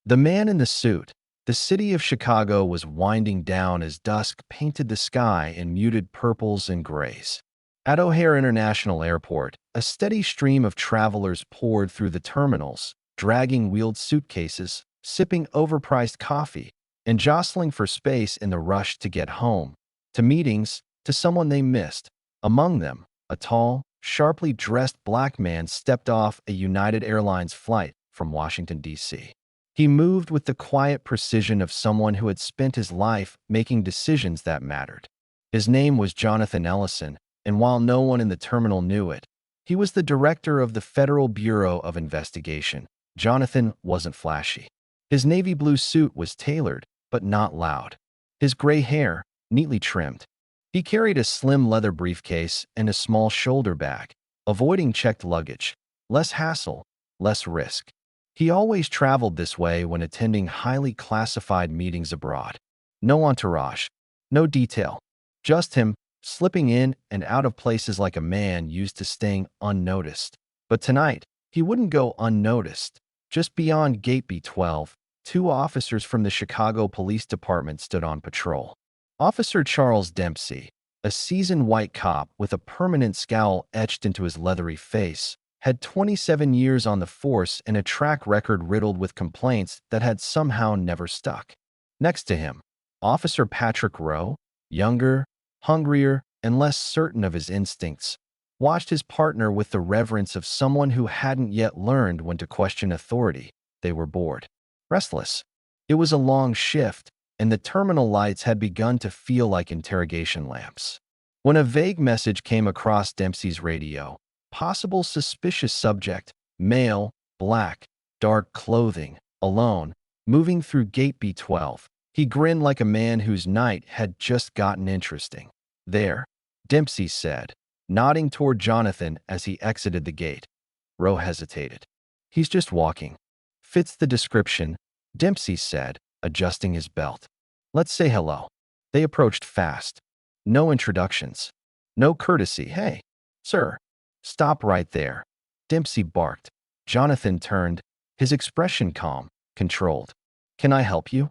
The man in the suit. The city of Chicago was winding down as dusk painted the sky in muted purples and grays. At O'Hare International Airport, a steady stream of travelers poured through the terminals, dragging wheeled suitcases, sipping overpriced coffee, and jostling for space in the rush to get home, to meetings, to someone they missed. Among them, a tall, sharply dressed black man stepped off a United Airlines flight from Washington, D.C. He moved with the quiet precision of someone who had spent his life making decisions that mattered. His name was Jonathan Ellison, and while no one in the terminal knew it, he was the director of the Federal Bureau of Investigation. Jonathan wasn't flashy. His navy blue suit was tailored, but not loud. His gray hair, neatly trimmed. He carried a slim leather briefcase and a small shoulder bag, avoiding checked luggage. Less hassle, less risk. He always traveled this way when attending highly classified meetings abroad. No entourage, no detail, just him, slipping in and out of places like a man used to staying unnoticed. But tonight, he wouldn't go unnoticed. Just beyond Gate B12, two officers from the Chicago Police Department stood on patrol. Officer Charles Dempsey, a seasoned white cop with a permanent scowl etched into his leathery face, had 27 years on the force and a track record riddled with complaints that had somehow never stuck. Next to him, Officer Patrick Rowe, younger, hungrier, and less certain of his instincts, watched his partner with the reverence of someone who hadn't yet learned when to question authority. They were bored, restless. It was a long shift, and the terminal lights had begun to feel like interrogation lamps. When a vague message came across Dempsey's radio, possible suspicious subject, male, black, dark clothing, alone, moving through Gate B12, he grinned like a man whose night had just gotten interesting. There, Dempsey said, nodding toward Jonathan as he exited the gate. Rowe hesitated. He's just walking. Fits the description, Dempsey said, adjusting his belt. Let's say hello. They approached fast. No introductions. No courtesy. Hey, sir. Stop right there. Dempsey barked. Jonathan turned, his expression calm, controlled. Can I help you?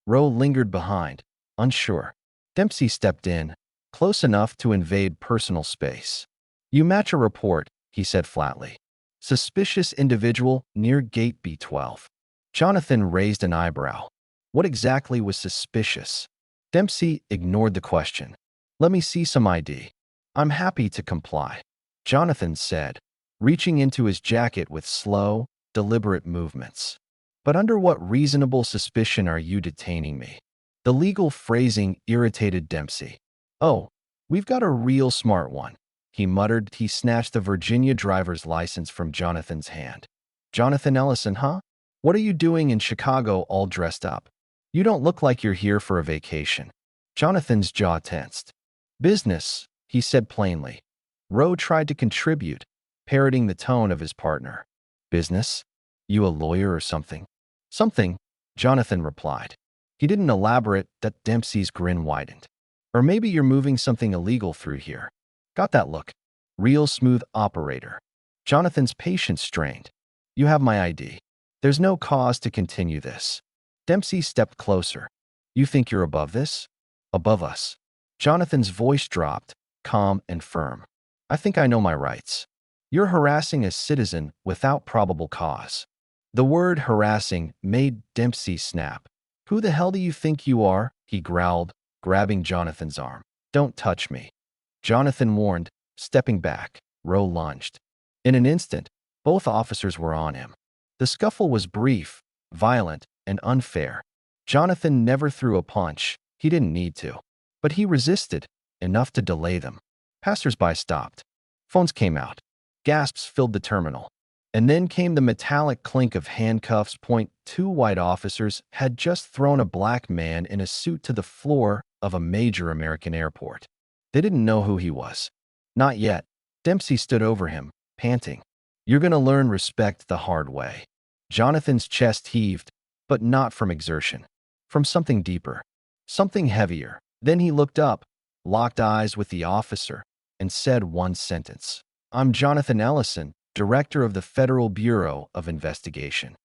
Rowe lingered behind, unsure. Dempsey stepped in, close enough to invade personal space. You match a report, he said flatly. Suspicious individual near Gate B12. Jonathan raised an eyebrow. What exactly was suspicious? Dempsey ignored the question. Let me see some ID. I'm happy to comply, Jonathan said, reaching into his jacket with slow, deliberate movements. But under what reasonable suspicion are you detaining me? The legal phrasing irritated Dempsey. Oh, we've got a real smart one, he muttered. He snatched the Virginia driver's license from Jonathan's hand. Jonathan Ellison, huh? What are you doing in Chicago all dressed up? You don't look like you're here for a vacation. Jonathan's jaw tensed. Business, he said plainly. Rowe tried to contribute, parroting the tone of his partner. Business? You a lawyer or something? Something, Jonathan replied. He didn't elaborate. That Dempsey's grin widened. Or maybe you're moving something illegal through here. Got that look. Real smooth operator. Jonathan's patience strained. You have my ID. There's no cause to continue this. Dempsey stepped closer. You think you're above this? Above us. Jonathan's voice dropped, calm and firm. I think I know my rights. You're harassing a citizen without probable cause. The word harassing made Dempsey snap. Who the hell do you think you are? He growled, grabbing Jonathan's arm. Don't touch me. Jonathan warned, stepping back. Rowe lunged. In an instant, both officers were on him. The scuffle was brief, violent, and unfair. Jonathan never threw a punch. He didn't need to. But he resisted, enough to delay them. Passers-by stopped. Phones came out. Gasps filled the terminal. And then came the metallic clink of handcuffs. Two white officers had just thrown a black man in a suit to the floor of a major American airport. They didn't know who he was. Not yet. Dempsey stood over him, panting. You're gonna learn respect the hard way. Jonathan's chest heaved, but not from exertion. From something deeper. Something heavier. Then he looked up, locked eyes with the officer, and said one sentence. I'm Jonathan Ellison, Director of the Federal Bureau of Investigation.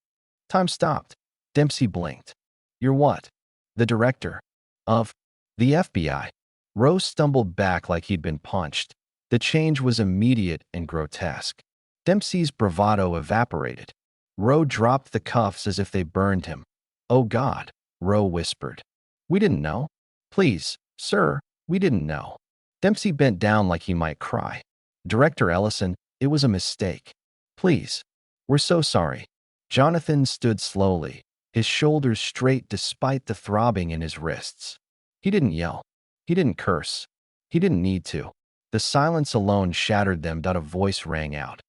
Time stopped. Dempsey blinked. You're what? The director of the FBI. Rose stumbled back like he'd been punched. The change was immediate and grotesque. Dempsey's bravado evaporated. Rowe dropped the cuffs as if they burned him. Oh God, Rowe whispered. We didn't know. Please, sir, we didn't know. Dempsey bent down like he might cry. Director Ellison, it was a mistake. Please. We're so sorry. Jonathan stood slowly, his shoulders straight despite the throbbing in his wrists. He didn't yell. He didn't curse. He didn't need to. The silence alone shattered them. A voice rang out.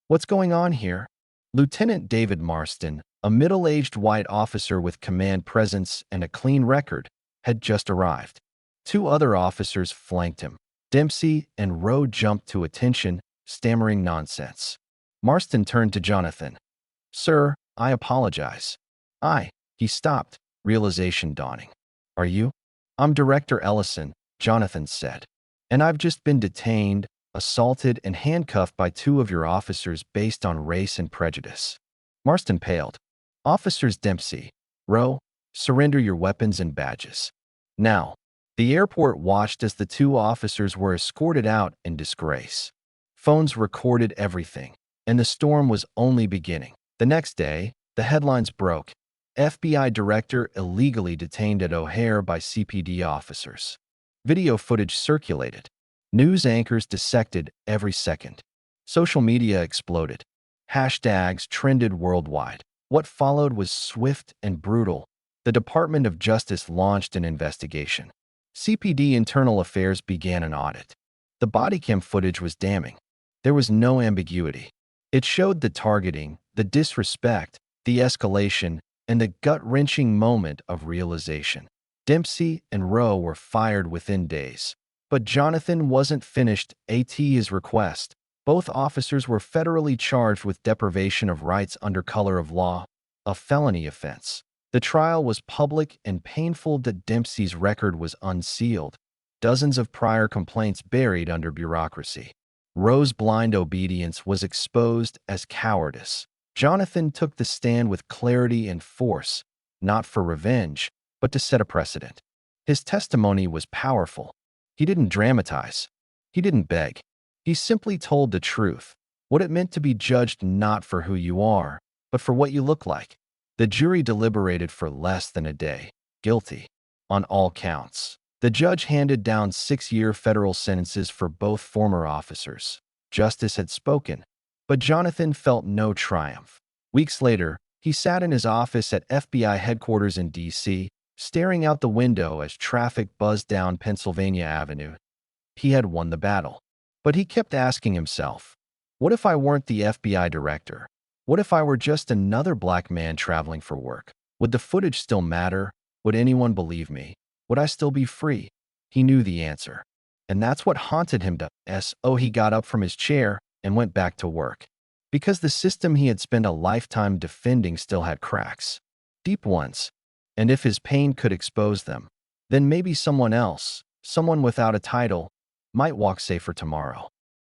What's going on here? Lieutenant David Marston, a middle-aged white officer with command presence and a clean record, had just arrived. Two other officers flanked him. Dempsey and Rowe jumped to attention, stammering nonsense. Marston turned to Jonathan. Sir, I apologize. He stopped, realization dawning. Are you? I'm Director Ellison, Jonathan said. And I've just been detained, assaulted, and handcuffed by two of your officers based on race and prejudice. Marston paled. Officers Dempsey, Rowe, surrender your weapons and badges. Now. The airport watched as the two officers were escorted out in disgrace. Phones recorded everything, and the storm was only beginning. The next day, the headlines broke. FBI director illegally detained at O'Hare by CPD officers. Video footage circulated. News anchors dissected every second. Social media exploded. Hashtags trended worldwide. What followed was swift and brutal. The Department of Justice launched an investigation. CPD Internal Affairs began an audit. The body cam footage was damning. There was no ambiguity. It showed the targeting, the disrespect, the escalation, and the gut-wrenching moment of realization. Dempsey and Rowe were fired within days. But Jonathan wasn't finished at his request. Both officers were federally charged with deprivation of rights under color of law, a felony offense. The trial was public and painful. That Dempsey's record was unsealed. Dozens of prior complaints buried under bureaucracy. Rowe's blind obedience was exposed as cowardice. Jonathan took the stand with clarity and force, not for revenge, but to set a precedent. His testimony was powerful. He didn't dramatize. He didn't beg. He simply told the truth, what it meant to be judged not for who you are, but for what you look like. The jury deliberated for less than a day. Guilty. On all counts. The judge handed down 6-year federal sentences for both former officers. Justice had spoken, but Jonathan felt no triumph. Weeks later, he sat in his office at FBI headquarters in D.C., staring out the window as traffic buzzed down Pennsylvania Avenue. He had won the battle. But he kept asking himself, what if I weren't the FBI director? What if I were just another black man traveling for work? Would the footage still matter? Would anyone believe me? Would I still be free? He knew the answer. And that's what haunted him. He got up from his chair and went back to work. Because the system he had spent a lifetime defending still had cracks. Deep ones. And if his pain could expose them, then maybe someone else, someone without a title, might walk safer tomorrow.